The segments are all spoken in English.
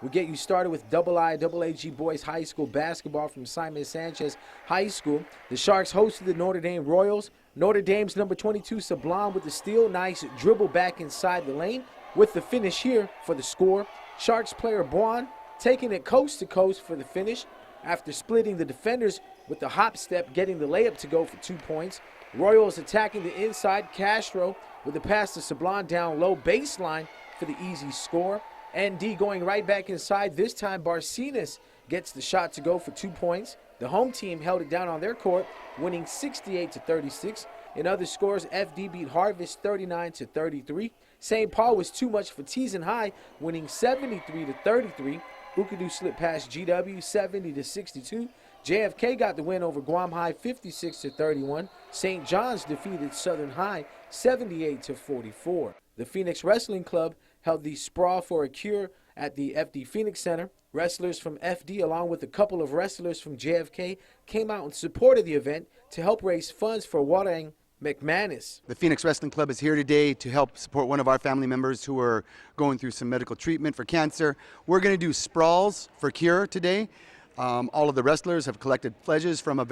We'll get you started with IIAAG Boys High School basketball from Simon Sanchez High School. The Sharks hosted the Notre Dame Royals. Notre Dame's number 22 Sublime with the steal. Nice dribble back inside the lane with the finish here for the score. Sharks player Buon taking it coast to coast for the finish after splitting the defenders with the hop step, getting the layup to go for 2 points. Royals attacking the inside. Castro with the pass to Sublime down low baseline for the easy score. ND going right back inside. This time Barcenas gets the shot to go for 2 points. The home team held it down on their court, winning 68-36. In other scores, FD beat Harvest 39-33. St. Paul was too much for Teason High, winning 73-33. Ukadu slipped past GW 70-62. JFK got the win over Guam High 56-31. St. John's defeated Southern High 78-44. The Phoenix Wrestling Club held the Sprawl for a Cure at the FD Phoenix Center. Wrestlers from FD along with a couple of wrestlers from JFK came out in support of the event to help raise funds for Warang McManus. The Phoenix Wrestling Club is here today to help support one of our family members who are going through some medical treatment for cancer. We're going to do Sprawls for Cure today. All of the wrestlers have collected pledges from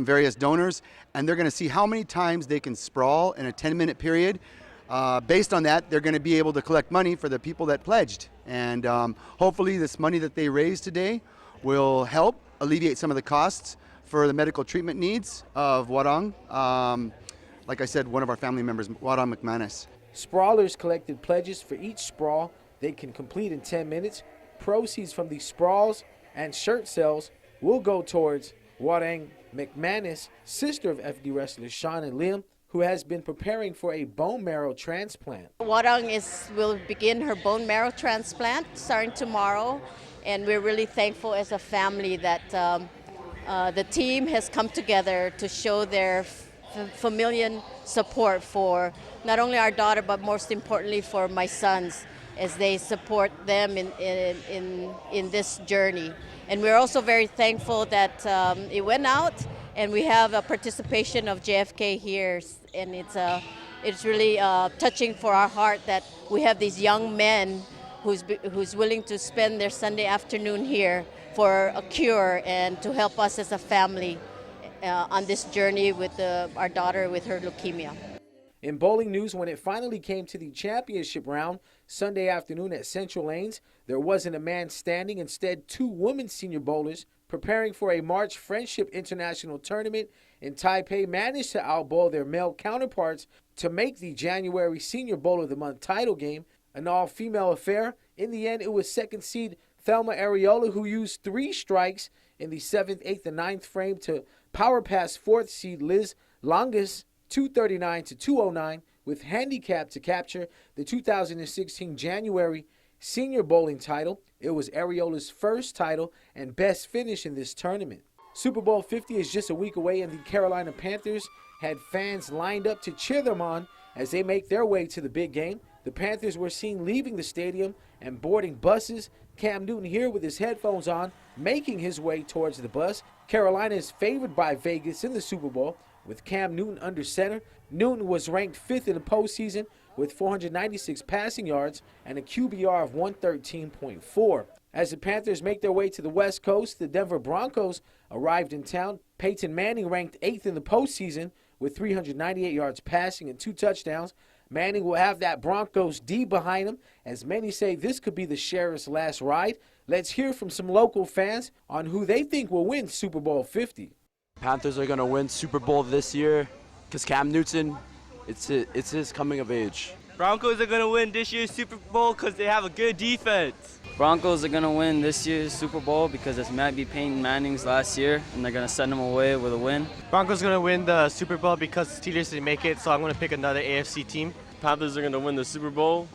various donors, and they're going to see how many times they can sprawl in a 10-minute period. Based on that, they're going to be able to collect money for the people that pledged. And hopefully this money that they raised today will help alleviate some of the costs for the medical treatment needs of Warang. Like I said, one of our family members, Warang McManus. Sprawlers collected pledges for each sprawl they can complete in 10 minutes. Proceeds from these sprawls and shirt sales will go towards Warang McManus, sister of FD wrestlers Sean and Liam, who has been preparing for a bone marrow transplant. Warang will begin her bone marrow transplant starting tomorrow, and we're really thankful as a family that the team has come together to show their familial support for not only our daughter, but most importantly for my sons, as they support them in this journey. And we're also very thankful that it went out, and we have a participation of JFK here, and it's really touching for our heart that we have these young men who's willing to spend their Sunday afternoon here for a cure and to help us as a family on this journey with our daughter with her leukemia. In bowling news, when it finally came to the championship round Sunday afternoon at Central Lanes, there wasn't a man standing. Instead, 2 women senior bowlers preparing for a March Friendship International Tournament in Taipei managed to outbowl their male counterparts to make the January Senior Bowl of the Month title game an all-female affair. In the end, it was second seed Thelma Areola who used 3 strikes in the 7th, 8th, and 9th frame to power pass 4th seed Liz Longus 239-209 with handicap to capture the 2016 January Senior Bowling title. It was Areola's first title and best finish in this tournament. Super Bowl 50 is just a week away, and the Carolina Panthers had fans lined up to cheer them on as they make their way to the big game. The Panthers were seen leaving the stadium and boarding buses. Cam Newton here with his headphones on, making his way towards the bus. Carolina is favored by Vegas in the Super Bowl with Cam Newton under center. Newton was ranked 5th in the postseason with 496 passing yards and a QBR of 113.4. As the Panthers make their way to the West Coast, the Denver Broncos arrived in town. Peyton Manning ranked 8th in the postseason with 398 yards passing and 2 touchdowns. Manning will have that Broncos D behind him, as many say this could be the Sheriff's last ride. Let's hear from some local fans on who they think will win Super Bowl 50. Panthers are going to win Super Bowl this year because Cam Newton, it's his coming of age. Broncos are going to win this year's Super Bowl because they have a good defense. Broncos are going to win this year's Super Bowl because this might be Peyton Manning's last year, and they're going to send him away with a win. Broncos are going to win the Super Bowl because the Steelers didn't make it, so I'm going to pick another AFC team. Panthers are going to win the Super Bowl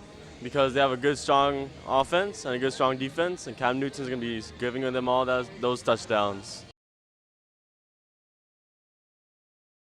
because they have a good, strong offense and a good, strong defense, and Cam Newton's going to be giving them all those touchdowns.